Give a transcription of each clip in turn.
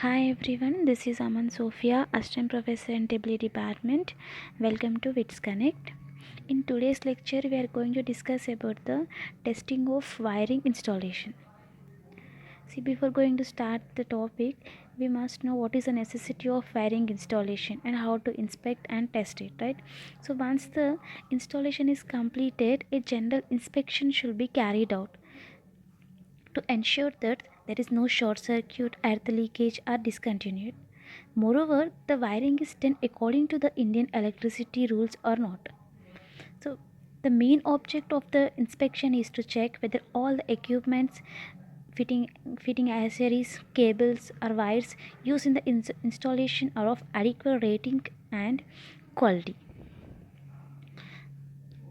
Hi everyone, this is Aman Sophia, Assistant Professor in Tably Department. Welcome to WITS Connect. In today's lecture, we are going to discuss about the testing of wiring installation. See, before going to start the topic, we must know what is the necessity of wiring installation and how to inspect and test it, right? So once the installation is completed, a general inspection should be carried out to ensure that there is no short circuit, earth leakage, or discontinued. Moreover, the wiring is done according to the Indian electricity rules or not. So, the main object of the inspection is to check whether all the equipments, fitting, fitting accessories, cables, or wires used in the installation are of adequate rating and quality,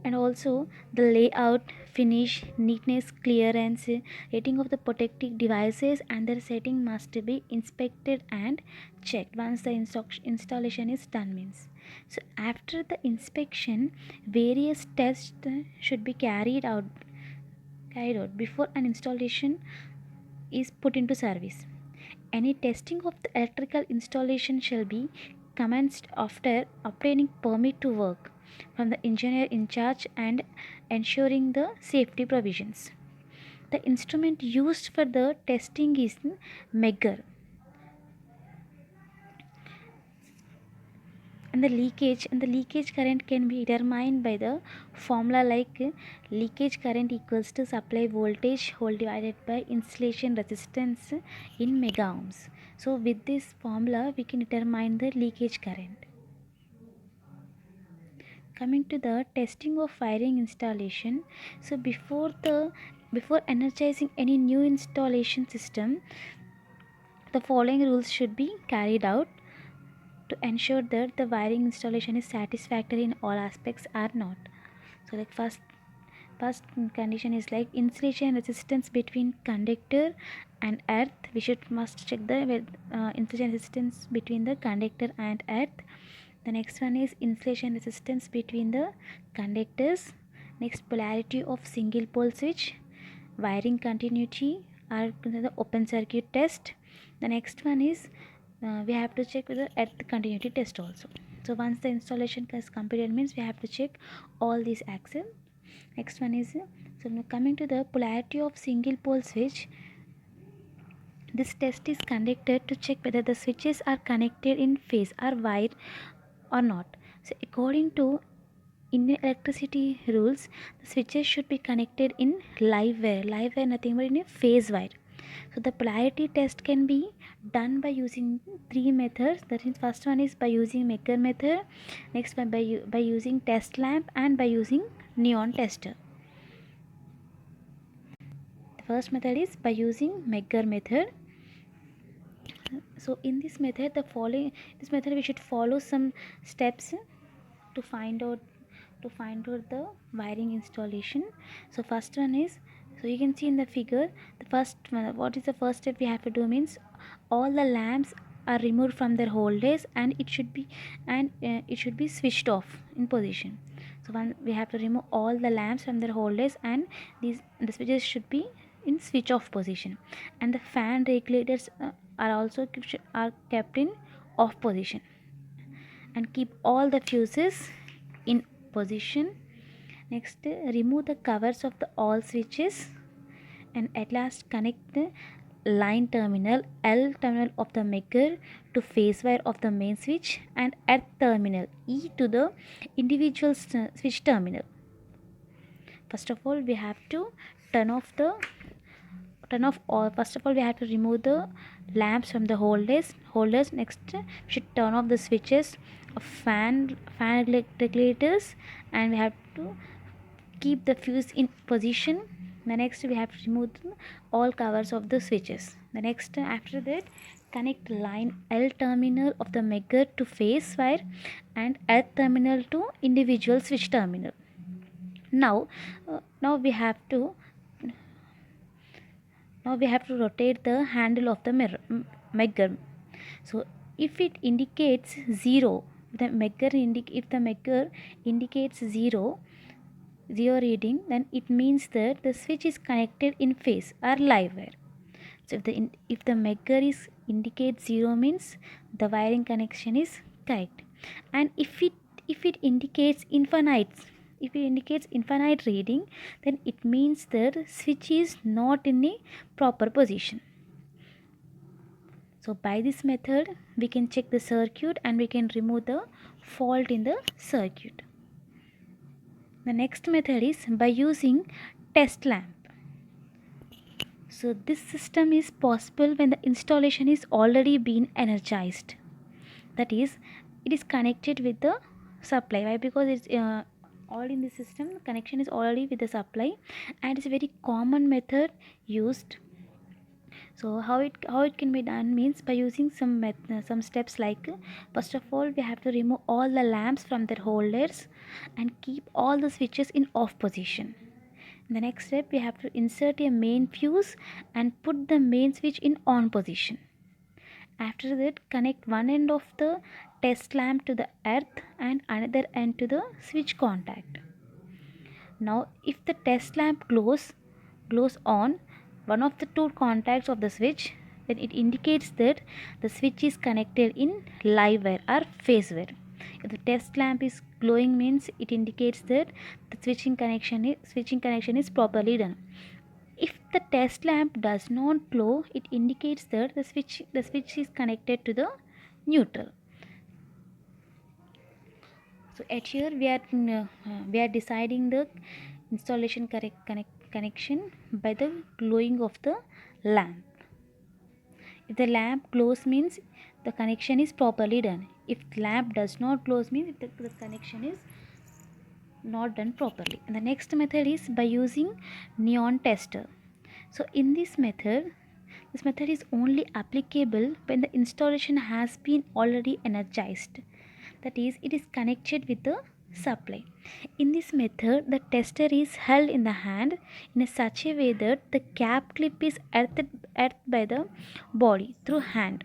and also the layout, finish, neatness, clearance, rating of the protective devices and their setting must be inspected and checked once the installation is done means. So after the inspection, various tests should be carried out before an installation is put into service. Any testing of the electrical installation shall be commenced after obtaining permit to work from the engineer in charge and ensuring the safety provisions. The instrument used for the testing is Megger, and the leakage current can be determined by the formula like leakage current equals to supply voltage whole divided by installation resistance in mega ohms. So with this formula we can determine the leakage current. Coming to the testing of wiring installation, so before energizing any new installation system, the following rules should be carried out to ensure that the wiring installation is satisfactory in all aspects or not. So like first condition is like insulation resistance between conductor and earth. We should must check the insulation resistance between the conductor and earth. The next one is insulation resistance between the conductors. Next, polarity of single pole switch, wiring continuity are the open circuit test. The next one is we have to check with the earth continuity test also. So once the installation is completed means we have to check all these axes. Next one is so now coming to the polarity of single pole switch. This test is conducted to check whether the switches are connected in phase or wire or not. So according to Indian electricity rules, the switches should be connected in live wire. Live wire nothing but in a phase wire. So the polarity test can be done by using three methods. That is, first one is by using Megger method, next one by using test lamp, and by using neon tester. The first method is by using Megger method. So in this method we should follow some steps to find out the wiring installation. So first one is, so you can see in the figure, the first what is the first step we have to do means all the lamps are removed from their holders and it should be switched off in position. So one we have to remove all the lamps from their holders and the switches should be in switch off position, and the fan regulators are also are kept in off position, and keep all the fuses in position. Next, remove the covers of the all switches, and at last connect the line terminal L terminal of the maker to phase wire of the main switch, and earth terminal E to the individual switch terminal. First of all we have to turn off the turn off all first of all we have to remove the lamps from the holders. Next we should turn off the switches of fan regulators, and we have to keep the fuse in position. The next we have to remove all covers of the switches. The next after that, connect line L terminal of the maker to phase wire and earth terminal to individual switch terminal. Now we have to rotate the handle of the megger. So if it indicates 0, if the megger indicates 0 reading, then it means that the switch is connected in phase or live wire. So if the megger is indicates 0 means the wiring connection is correct. And if it indicates infinite reading, then it means that switch is not in a proper position. So by this method we can check the circuit and we can remove the fault in the circuit. The next method is by using test lamp. So this system is possible when the installation is already been energized. That is, it is connected with the supply. Why? Because it's all in the system connection is already with the supply, and it's a very common method used. So how it can be done means by using some steps like, first of all we have to remove all the lamps from their holders and keep all the switches in off position. In the next step we have to insert a main fuse and put the main switch in on position. After that, connect one end of the test lamp to the earth and another end to the switch contact. Now if the test lamp glows on one of the two contacts of the switch, then it indicates that the switch is connected in live wire or phase wire. If the test lamp is glowing means it indicates that the switching connection is properly done. If the test lamp does not glow, it indicates that the switch is connected to the neutral. So at here we are deciding the installation connection by the glowing of the lamp. If the lamp glows means the connection is properly done. If the lamp does not glow means the connection is not done properly. And the next method is by using neon tester. So in this method is only applicable when the installation has been already energized. That is, it is connected with the supply. In this method, the tester is held in the hand in a such a way that the cap clip is earthed by the body through hand.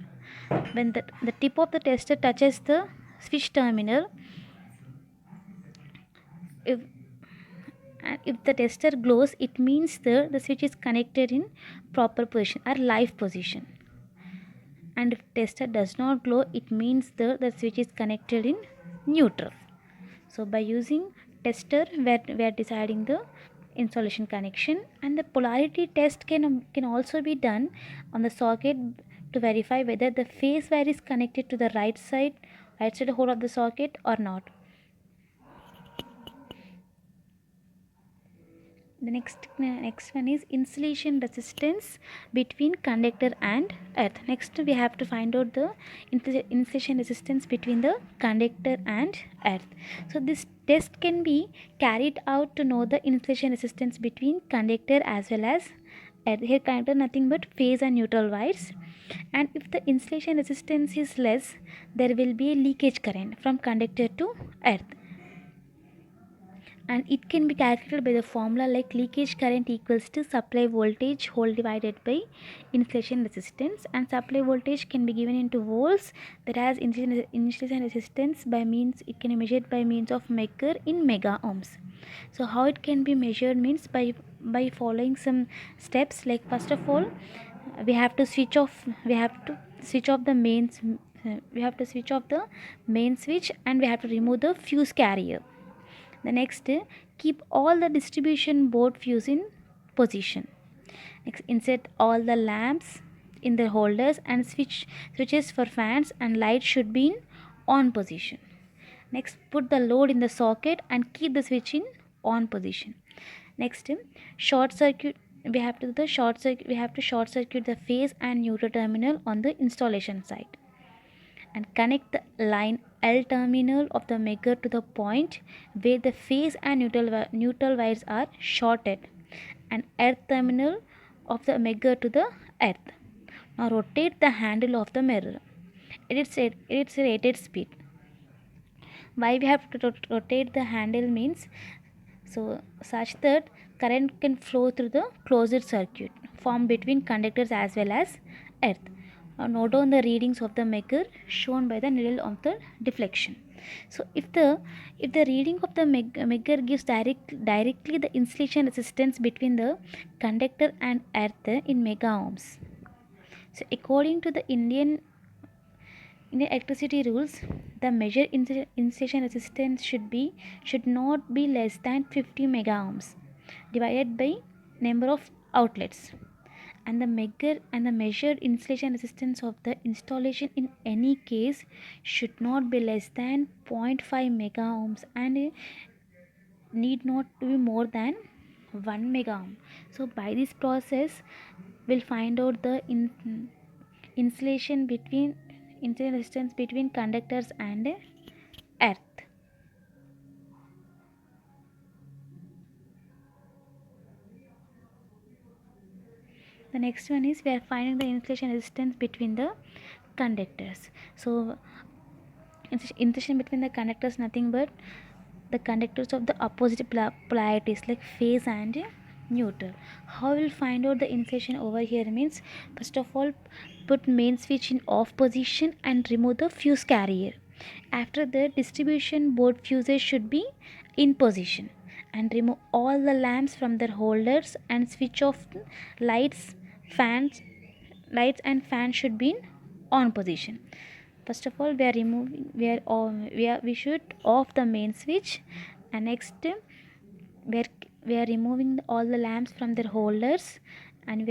When the tip of the tester touches the switch terminal, if the tester glows, it means the switch is connected in proper position or live position. And if tester does not glow, it means the switch is connected in neutral. So by using tester we are deciding the installation connection. And the polarity test can also be done on the socket to verify whether the phase wire is connected to the right side hole of the socket or not. The next one is insulation resistance between conductor and earth. Next we have to find out the insulation resistance between the conductor and earth. So this test can be carried out to know the insulation resistance between conductor as well as earth. Here conductor nothing but phase and neutral wires. And if the insulation resistance is less, there will be a leakage current from conductor to earth. And it can be calculated by the formula like leakage current equals to supply voltage whole divided by insulation resistance. And supply voltage can be given into volts, that has insulation resistance by means it can be measured by means of Megger in mega ohms. So how it can be measured means by following some steps. Like first of all we have to switch off the main switch and we have to remove the fuse carrier. The next, keep all the distribution board fuse in position. Next, insert all the lamps in the holders and switches for fans and lights should be in on position. Next, put the load in the socket and keep the switch in on position. Next, short circuit. We have to short circuit the phase and neutral terminal on the installation side, and connect the line L terminal of the Megger to the point where the phase and neutral wires are shorted, and earth terminal of the Megger to the earth. Now rotate the handle of the mirror at its rated speed. Why we have to rotate the handle means such that current can flow through the closed circuit formed between conductors as well as earth. Now note down the readings of the Megger shown by the needle of the deflection. So if the reading of the Megger gives directly the insulation resistance between the conductor and earth in mega ohms. So according to the Indian electricity rules, the measured installation resistance should not be less than 50 mega ohms divided by number of outlets, and the measured installation resistance of the installation in any case should not be less than zero point 0.5 mega ohms and need not to be more than 1 mega ohm. So by this process we'll find out the insulation between insulation resistance between conductors and earth. The next one is we are finding the insulation resistance between the conductors. So insulation between the conductors nothing but the conductors of the opposite polarities like phase and neutral. How we'll find out the insulation over here means, first of all, put main switch in off position and remove the fuse carrier. After that, distribution board fuses should be in position, and remove all the lamps from their holders and switch off lights, fans. Lights and fans should be in on position. First of all, we are removing we should off the main switch, and next we are removing all the lamps from their holders, and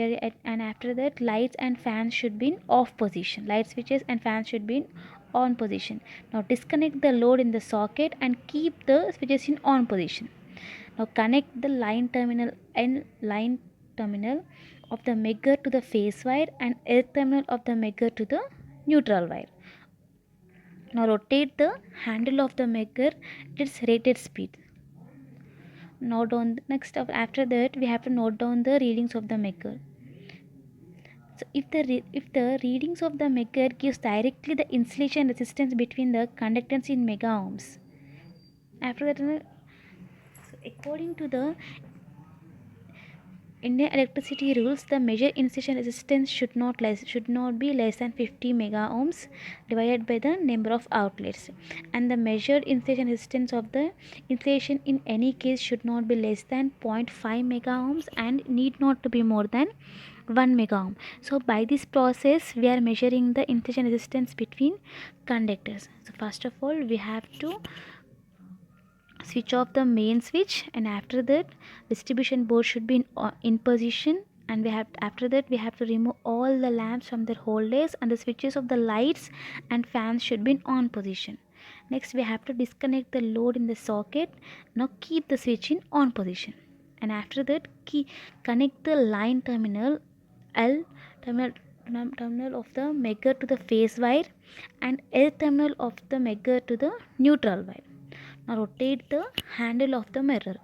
after that lights and fans should be in off position. Light switches and fans should be in on position. Now disconnect the load in the socket and keep the switches in on position. Now connect the line terminal of the megger to the phase wire and earth terminal of the megger to the neutral wire. Now rotate the handle of the megger at its rated speed. Note down after that we have to note down the readings of the megger. So if the readings of the megger gives directly the insulation resistance between the conductance in mega ohms. After that, according to the Indian electricity rules, the measured insulation resistance should not be less than 50 mega ohms divided by the number of outlets, and the measured insulation resistance of the insulation in any case should not be less than zero point 0.5 mega ohms and need not to be more than 1 mega ohm. So by this process we are measuring the insulation resistance between conductors. So first of all we have to switch off the main switch, and after that distribution board should be in position, and after that we have to remove all the lamps from their holders, and the switches of the lights and fans should be in on position. Next we have to disconnect the load in the socket. Now keep the switch in on position, and after that connect the line terminal L terminal of the megger to the phase wire and L terminal of the megger to the neutral wire. Now rotate the handle of the mirror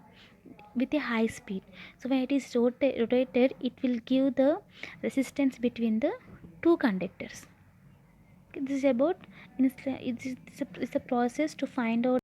with a high speed. So when it is rotated, it will give the resistance between the two conductors. Okay, this is about it's a process to find out